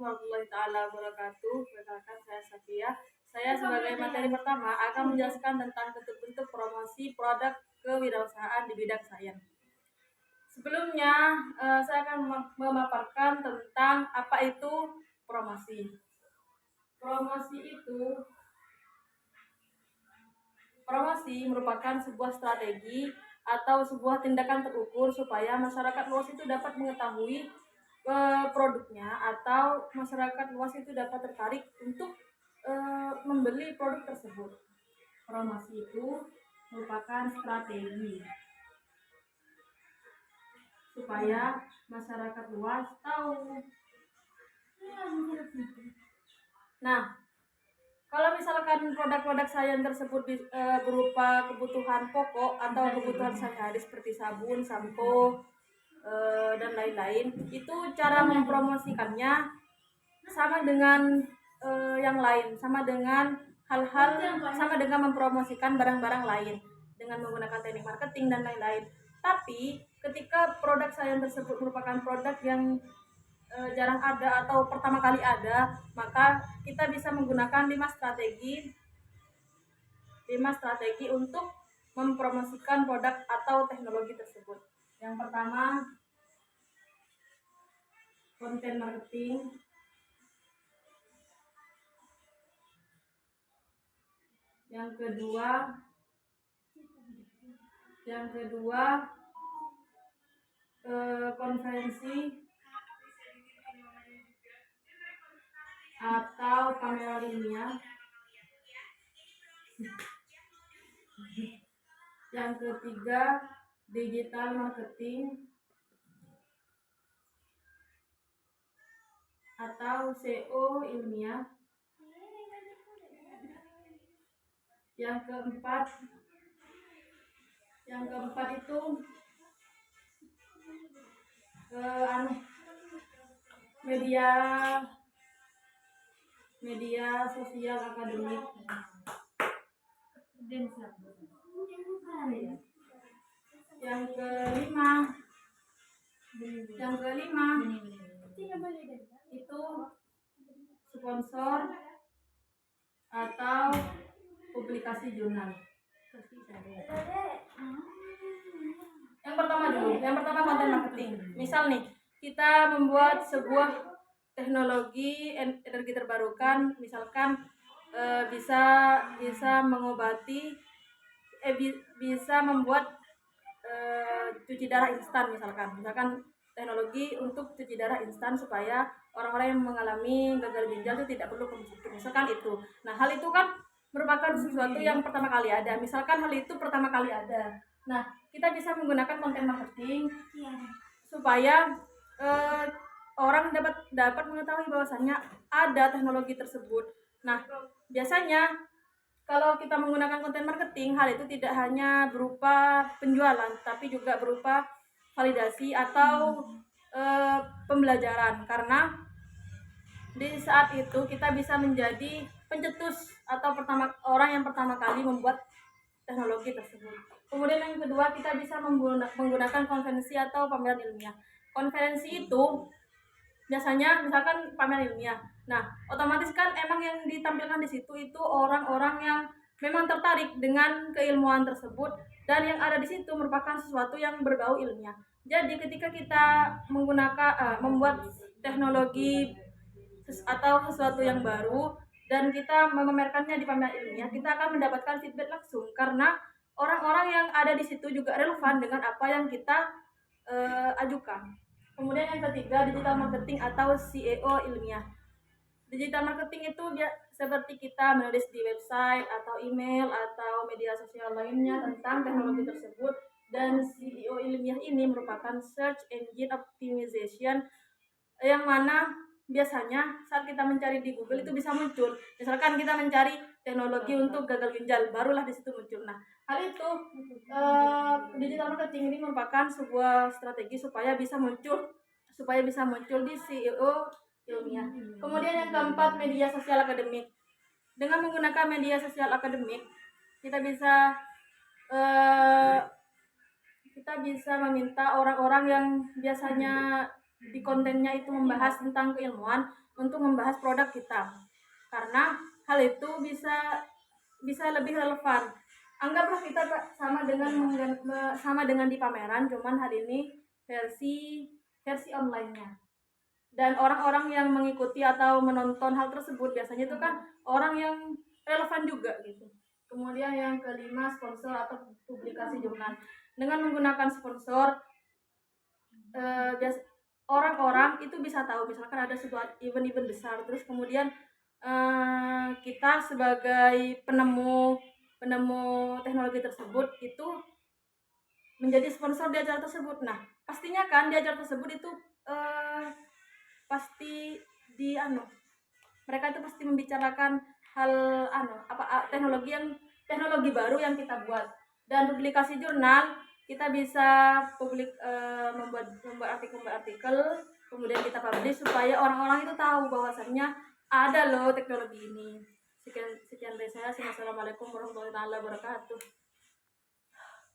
Warahmatullahi taala wabarakatuh. Perkenalkan saya Safia. Saya sebagai materi pertama akan menjelaskan tentang bentuk-bentuk promosi produk kewirausahaan di bidang sains. Sebelumnya, saya akan memaparkan tentang apa itu promosi. Promosi merupakan sebuah strategi atau sebuah tindakan terukur supaya masyarakat luas itu dapat mengetahui produknya, atau masyarakat luas itu dapat tertarik untuk membeli produk tersebut. Promosi itu merupakan strategi supaya masyarakat luas tahu. Nah, kalau misalkan produk-produk sains tersebut berupa kebutuhan pokok atau kebutuhan sehari-hari seperti sabun, sampo, dan lain-lain, itu cara mempromosikannya sama dengan yang lain, sama dengan mempromosikan barang-barang lain dengan menggunakan teknik marketing dan lain-lain. Tapi ketika produk sains tersebut merupakan produk yang jarang ada atau pertama kali ada, maka kita bisa menggunakan 5 strategi untuk mempromosikan produk atau teknologi tersebut. Yang pertama, konten marketing. Yang kedua konferensi atau pameran ilmiah. Yang ketiga, digital marketing atau SEO ilmiah. Yang keempat itu media sosial akademik. Yang kelima itu sponsor atau publikasi jurnal. Yang pertama konten marketing. Misal nih, kita membuat sebuah teknologi energi terbarukan, misalkan bisa mengobati, bisa membuat cuci darah instan, misalkan teknologi untuk cuci darah instan supaya orang-orang yang mengalami gagal ginjal itu tidak perlu konsumsi, misalkan itu. Nah, hal itu kan merupakan sesuatu yang pertama kali ada. Misalkan hal itu pertama kali ada. Nah, kita bisa menggunakan konten marketing supaya orang dapat mengetahui bahwasannya ada teknologi tersebut. Nah, biasanya kalau kita menggunakan konten marketing, hal itu tidak hanya berupa penjualan, tapi juga berupa validasi atau pembelajaran. Karena di saat itu kita bisa menjadi pencetus atau orang yang pertama kali membuat teknologi tersebut. Kemudian yang kedua, kita bisa menggunakan konferensi atau pameran ilmiah. Konferensi itu biasanya misalkan pameran ilmiah. Nah, otomatis kan emang yang ditampilkan di situ itu orang-orang yang memang tertarik dengan keilmuan tersebut, dan yang ada di situ merupakan sesuatu yang berbau ilmiah. Jadi ketika kita membuat teknologi atau sesuatu yang baru dan kita memamerkannya di pameran ilmiah, kita akan mendapatkan feedback langsung karena orang-orang yang ada di situ juga relevan dengan apa yang kita ajukan. Kemudian yang ketiga, digital marketing atau SEO ilmiah. Digital marketing itu seperti kita menulis di website atau email atau media sosial lainnya tentang teknologi tersebut. Dan SEO ilmiah ini merupakan search engine optimization, yang mana biasanya saat kita mencari di Google itu bisa muncul. Misalkan kita mencari teknologi untuk gagal ginjal, barulah di situ muncul. Nah, hal itu digital marketing ini merupakan sebuah strategi supaya bisa muncul di SEO ilmiah. Kemudian yang keempat, media sosial akademik. Dengan menggunakan media sosial akademik, kita bisa meminta orang-orang yang biasanya di kontennya itu membahas tentang keilmuan untuk membahas produk kita, karena hal itu bisa lebih relevan. Anggaplah kita sama dengan di pameran, cuman hari ini versi online-nya. Dan orang-orang yang mengikuti atau menonton hal tersebut biasanya itu kan orang yang relevan juga gitu. Kemudian yang kelima, sponsor atau publikasi jurnal. Dengan menggunakan sponsor, orang-orang itu bisa tahu misalkan ada sebuah event-event besar, terus kemudian kita sebagai penemu teknologi tersebut itu menjadi sponsor di acara tersebut. Nah, pastinya kan di acara tersebut itu pasti mereka itu pasti membicarakan hal teknologi baru yang kita buat. Dan publikasi jurnal, kita bisa membuat artikel, kemudian kita publish supaya orang-orang itu tahu bahwasannya ada loh teknologi ini. Sekian dari saya. Assalamualaikum warahmatullahi wabarakatuh.